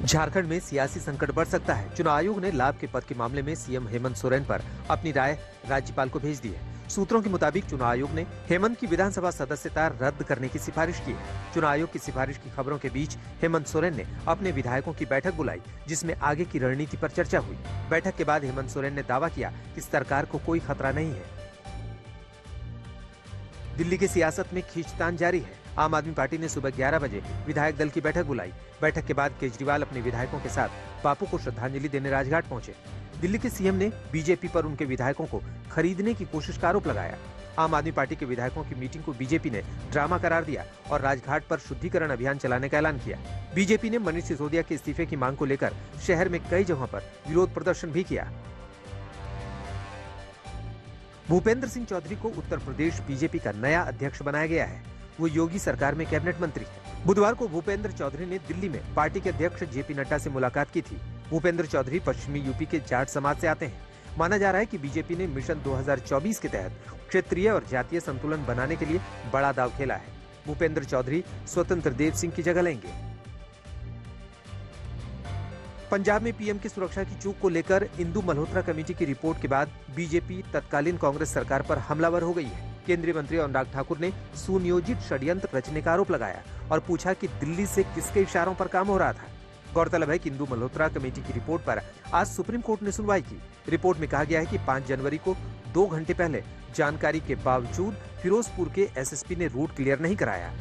झारखंड में सियासी संकट बढ़ सकता है। चुनाव आयोग ने लाभ के पद के मामले में सीएम हेमंत सोरेन पर अपनी राय राज्यपाल को भेज दी है। सूत्रों के मुताबिक चुनाव आयोग ने हेमंत की विधानसभा सदस्यता रद्द करने की सिफारिश की है। चुनाव आयोग की सिफारिश की खबरों के बीच हेमंत सोरेन ने अपने विधायकों की बैठक बुलाई, जिसमें आगे की रणनीति पर चर्चा हुई। बैठक के बाद हेमंत सोरेन ने दावा किया कि सरकार को कोई खतरा नहीं है। दिल्ली की सियासत में खींचतान जारी है। आम आदमी पार्टी ने सुबह 11 बजे विधायक दल की बैठक बुलाई। बैठक के बाद केजरीवाल अपने विधायकों के साथ बापू को श्रद्धांजलि देने राजघाट पहुंचे। दिल्ली के सीएम ने बीजेपी पर उनके विधायकों को खरीदने की कोशिश का आरोप लगाया। आम आदमी पार्टी के विधायकों की मीटिंग को बीजेपी ने ड्रामा करार दिया और राजघाट पर शुद्धिकरण अभियान चलाने का ऐलान किया। बीजेपी ने मनीष सिसोदिया के इस्तीफे की मांग को लेकर शहर में कई जगहों पर विरोध प्रदर्शन भी किया। भूपेंद्र सिंह चौधरी को उत्तर प्रदेश बीजेपी का नया अध्यक्ष बनाया गया है। वो योगी सरकार में कैबिनेट मंत्री है। बुधवार को भूपेंद्र चौधरी ने दिल्ली में पार्टी के अध्यक्ष जेपी नड्डा से मुलाकात की थी। भूपेंद्र चौधरी पश्चिमी यूपी के जाट समाज से आते हैं। माना जा रहा है कि बीजेपी ने मिशन 2024 के तहत क्षेत्रीय और जातीय संतुलन बनाने के लिए बड़ा दांव खेला है। भूपेंद्र चौधरी स्वतंत्र देव सिंह की जगह लेंगे। पंजाब में पीएम की सुरक्षा की चूक को लेकर इंदु मल्होत्रा कमेटी की रिपोर्ट के बाद बीजेपी तत्कालीन कांग्रेस सरकार पर हमलावर हो गई है। केंद्रीय मंत्री अनुराग ठाकुर ने सुनियोजित षड्यंत्र रचने का आरोप लगाया और पूछा कि दिल्ली से किसके इशारों पर काम हो रहा था। गौरतलब है कि इंदु मल्होत्रा कमेटी की रिपोर्ट पर आज सुप्रीम कोर्ट ने सुनवाई की। रिपोर्ट में कहा गया है कि 5 जनवरी को 2 घंटे पहले जानकारी के बावजूद फिरोजपुर के एसएसपी ने रूट क्लियर नहीं कराया।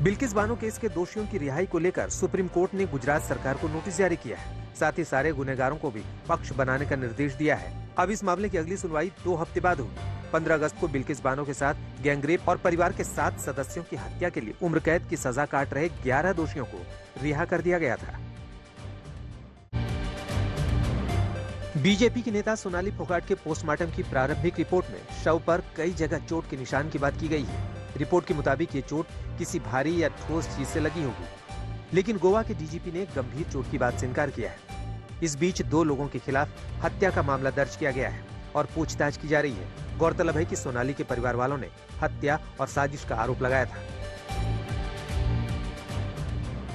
बिल्किस बानो केस के दोषियों की रिहाई को लेकर सुप्रीम कोर्ट ने गुजरात सरकार को नोटिस जारी किया है। साथ ही सारे गुनहगारों को भी पक्ष बनाने का निर्देश दिया है। अब इस मामले की अगली सुनवाई 2 हफ्ते बाद होगी। 15 अगस्त को बिल्किस बानो के साथ गैंगरेप और परिवार के 7 सदस्यों की हत्या के लिए उम्र कैद की सजा काट रहे 11 दोषियों को रिहा कर दिया गया था। बीजेपी की नेता सोनाली फोगाट के पोस्टमार्टम की प्रारंभिक रिपोर्ट में शव पर कई जगह चोट के निशान की बात की गई है। रिपोर्ट के मुताबिक ये चोट किसी भारी या ठोस चीज से लगी होगी, लेकिन गोवा के डीजीपी ने गंभीर चोट की बात से इनकार किया है। इस बीच 2 लोगों के खिलाफ हत्या का मामला दर्ज किया गया है और पूछताछ की जा रही है। गौरतलब है कि सोनाली के परिवार वालों ने हत्या और साजिश का आरोप लगाया था।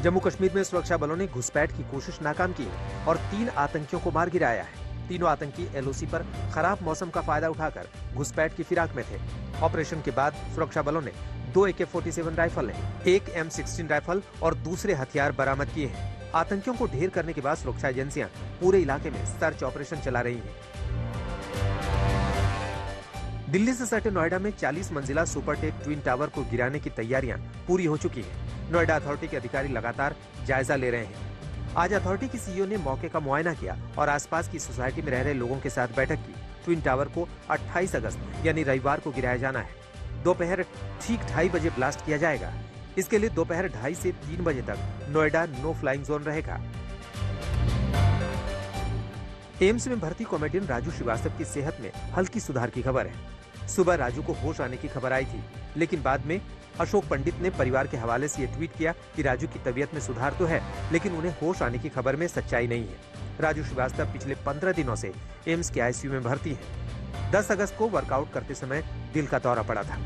जम्मू कश्मीर में सुरक्षा बलों ने घुसपैठ की कोशिश नाकाम की है और 3 आतंकियों को मार गिराया है। तीनों आतंकी एलओसी पर खराब मौसम का फायदा उठाकर घुसपैठ की फिराक में थे। ऑपरेशन के बाद सुरक्षा बलों ने 2 AK-47 राइफल, 1 M16 राइफल और दूसरे हथियार बरामद किए हैं। आतंकियों को ढेर करने के बाद सुरक्षा एजेंसियां पूरे इलाके में सर्च ऑपरेशन चला रही हैं। दिल्ली से सटे नोएडा में 40 मंजिला सुपरटेक ट्विन टावर को गिराने की तैयारियां पूरी हो चुकी है। नोएडा अथॉरिटी के अधिकारी लगातार जायजा ले रहे हैं। आज अथॉरिटी की सीईओ ने मौके का मुआयना किया और आसपास की सोसाइटी में रह रहे लोगों के साथ बैठक की। ट्विन टावर को 28 अगस्त यानी रविवार को गिराया जाना है। दोपहर ठीक 2:30 बजे ब्लास्ट किया जाएगा। इसके लिए दोपहर 2:30 से 3 बजे तक नोएडा नो फ्लाइंग जोन रहेगा। एम्स में भर्ती कॉमेडियन राजू श्रीवास्तव की सेहत में हल्की सुधार की खबर है। सुबह राजू को होश आने की खबर आई थी, लेकिन बाद में अशोक पंडित ने परिवार के हवाले से ये ट्वीट किया कि राजू की तबीयत में सुधार तो है, लेकिन उन्हें होश आने की खबर में सच्चाई नहीं है। राजू श्रीवास्तव पिछले 15 दिनों से एम्स के आईसीयू में भर्ती है। 10 अगस्त को वर्कआउट करते समय दिल का दौरा पड़ा था।